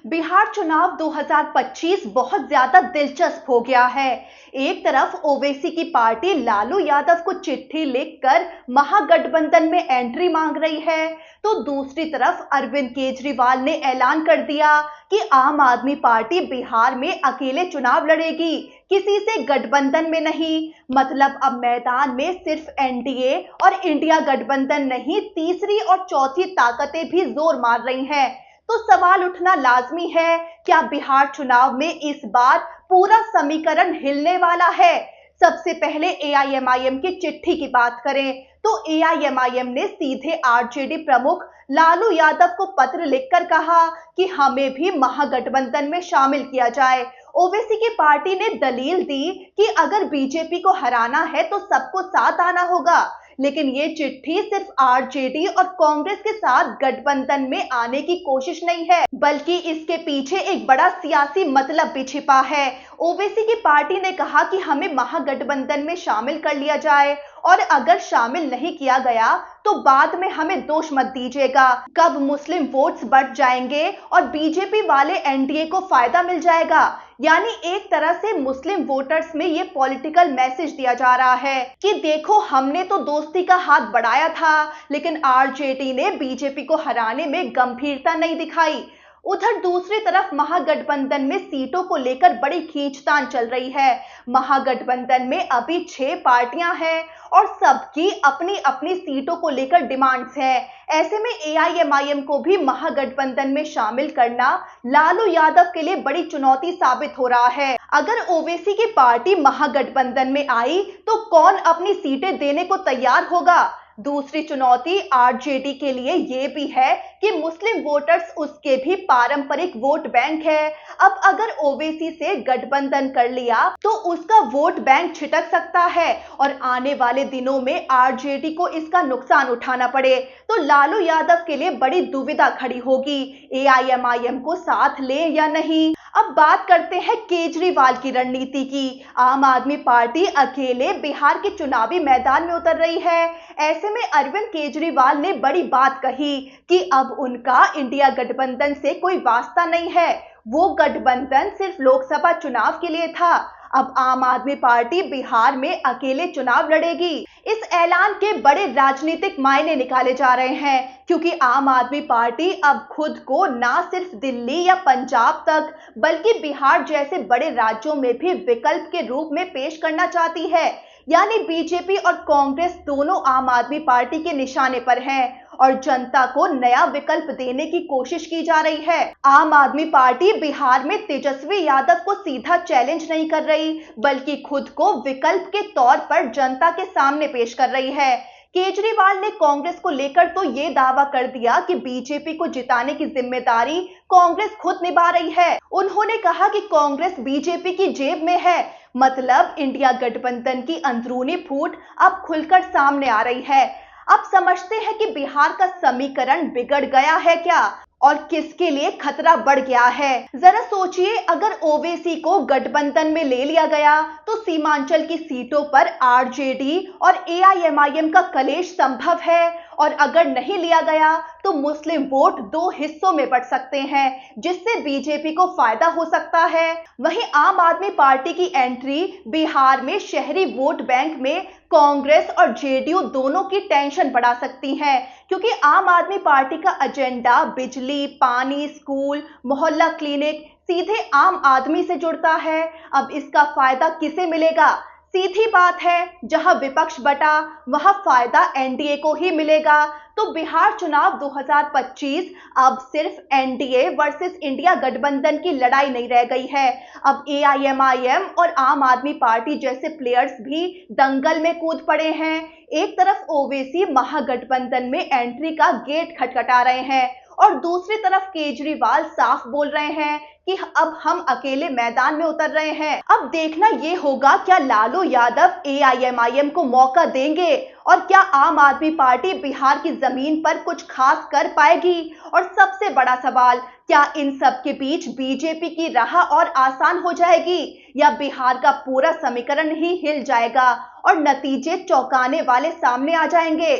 बिहार चुनाव 2025 बहुत ज्यादा दिलचस्प हो गया है। एक तरफ ओवैसी की पार्टी लालू यादव को चिट्ठी लिखकर महागठबंधन में एंट्री मांग रही है, तो दूसरी तरफ अरविंद केजरीवाल ने ऐलान कर दिया कि आम आदमी पार्टी बिहार में अकेले चुनाव लड़ेगी, किसी से गठबंधन में नहीं। मतलब अब मैदान में सिर्फ एनडीए और इंडिया गठबंधन नहीं, तीसरी और चौथी ताकतें भी जोर मार रही हैं। तो सवाल उठना लाजमी है, क्या बिहार चुनाव में इस बार पूरा समीकरण हिलने वाला है? सबसे पहले एआईएमआईएम की चिट्ठी की बात करें तो एआईएमआईएम ने सीधे आरजेडी प्रमुख लालू यादव को पत्र लिखकर कहा कि हमें भी महागठबंधन में शामिल किया जाए। ओवैसी की पार्टी ने दलील दी कि अगर बीजेपी को हराना है तो सबको साथ आना होगा, लेकिन ये चिट्ठी सिर्फ आरजेडी और कांग्रेस के साथ गठबंधन में आने की कोशिश नहीं है, बल्कि इसके पीछे एक बड़ा सियासी मतलब भी छिपा है। ओवैसी की पार्टी ने कहा कि हमें महागठबंधन में शामिल कर लिया जाए, और अगर शामिल नहीं किया गया तो बाद में हमें दोष मत दीजिएगा। कब मुस्लिम वोट्स बढ़ जाएंगे और बीजेपी वाले एनडीए को फायदा मिल जाएगा। यानी एक तरह से मुस्लिम वोटर्स में ये पॉलिटिकल मैसेज दिया जा रहा है कि देखो, हमने तो दोस्ती का हाथ बढ़ाया था, लेकिन आरजेडी ने बीजेपी को हराने में गंभीरता नहीं दिखाई। उधर दूसरी तरफ महागठबंधन में सीटों को लेकर बड़ी खींचतान चल रही है। महागठबंधन में अभी 6 पार्टियां हैं और सबकी अपनी अपनी सीटों को लेकर डिमांड्स हैं। ऐसे में एआईएमआईएम को भी महागठबंधन में शामिल करना लालू यादव के लिए बड़ी चुनौती साबित हो रहा है। अगर ओवैसी की पार्टी महागठबंधन में आई तो कौन अपनी सीटें देने को तैयार होगा? दूसरी चुनौती आरजेडी के लिए ये भी है कि मुस्लिम वोटर्स उसके भी पारंपरिक वोट बैंक है। अब अगर ओवैसी से गठबंधन कर लिया तो उसका वोट बैंक छिटक सकता है और आने वाले दिनों में आरजेडी को इसका नुकसान उठाना पड़े तो लालू यादव के लिए बड़ी दुविधा खड़ी होगी, एआईएमआईएम को साथ ले या नहीं। अब बात करते हैं केजरीवाल की रणनीति की। आम आदमी पार्टी अकेले बिहार के चुनावी मैदान में उतर रही है। ऐसे में अरविंद केजरीवाल ने बड़ी बात कही कि अब उनका इंडिया गठबंधन से कोई वास्ता नहीं है, वो गठबंधन सिर्फ लोकसभा चुनाव के लिए था। अब आम आदमी पार्टी बिहार में अकेले चुनाव लड़ेगी। इस ऐलान के बड़े राजनीतिक मायने निकाले जा रहे हैं, क्योंकि आम आदमी पार्टी अब खुद को ना सिर्फ दिल्ली या पंजाब तक बल्कि बिहार जैसे बड़े राज्यों में भी विकल्प के रूप में पेश करना चाहती है। यानी बीजेपी और कांग्रेस दोनों आम आदमी पार्टी के निशाने पर हैं और जनता को नया विकल्प देने की कोशिश की जा रही है। आम आदमी पार्टी बिहार में तेजस्वी यादव को सीधा चैलेंज नहीं कर रही, बल्कि खुद को विकल्प के तौर पर जनता के सामने पेश कर रही है। केजरीवाल ने कांग्रेस को लेकर तो ये दावा कर दिया कि बीजेपी को जिताने की जिम्मेदारी कांग्रेस खुद निभा रही है। उन्होंने कहा कि कांग्रेस बीजेपी की जेब में है। मतलब इंडिया गठबंधन की अंदरूनी फूट अब खुलकर सामने आ रही है। अब समझते हैं कि बिहार का समीकरण बिगड़ गया है क्या और किसके लिए खतरा बढ़ गया है। जरा सोचिए, अगर ओवैसी को गठबंधन में ले लिया गया तो सीमांचल की सीटों पर आरजेडी और एआईएमआईएम का कलेश संभव है, और अगर नहीं लिया गया तो मुस्लिम वोट 2 हिस्सों में बढ़ सकते हैं, जिससे बीजेपी को फायदा हो सकता है। वहीं आम आदमी पार्टी की एंट्री बिहार में शहरी वोट बैंक में कांग्रेस और जेडीयू दोनों की टेंशन बढ़ा सकती है, क्योंकि आम आदमी पार्टी का एजेंडा बिजली, पानी, स्कूल, मोहल्ला क्लिनिक सीधे आम आदमी से जुड़ता है। अब इसका फायदा किसे मिलेगा? सीधी बात है, जहां विपक्ष बटा वहां फायदा एनडीए को ही मिलेगा। तो बिहार चुनाव 2025 अब सिर्फ एनडीए वर्सेस इंडिया गठबंधन की लड़ाई नहीं रह गई है। अब एआईएमआईएम और आम आदमी पार्टी जैसे प्लेयर्स भी दंगल में कूद पड़े हैं। एक तरफ ओवैसी महागठबंधन में एंट्री का गेट खटखटा रहे हैं और दूसरी तरफ केजरीवाल साफ बोल रहे हैं कि अब हम अकेले मैदान में उतर रहे हैं। अब देखना ये होगा, क्या लालू यादव एआईएमआईएम को मौका देंगे और क्या आम आदमी पार्टी बिहार की जमीन पर कुछ खास कर पाएगी? और सबसे बड़ा सवाल, क्या इन सब के बीच बीजेपी की राह और आसान हो जाएगी या बिहार का पूरा समीकरण ही हिल जाएगा और नतीजे चौंकाने वाले सामने आ जाएंगे?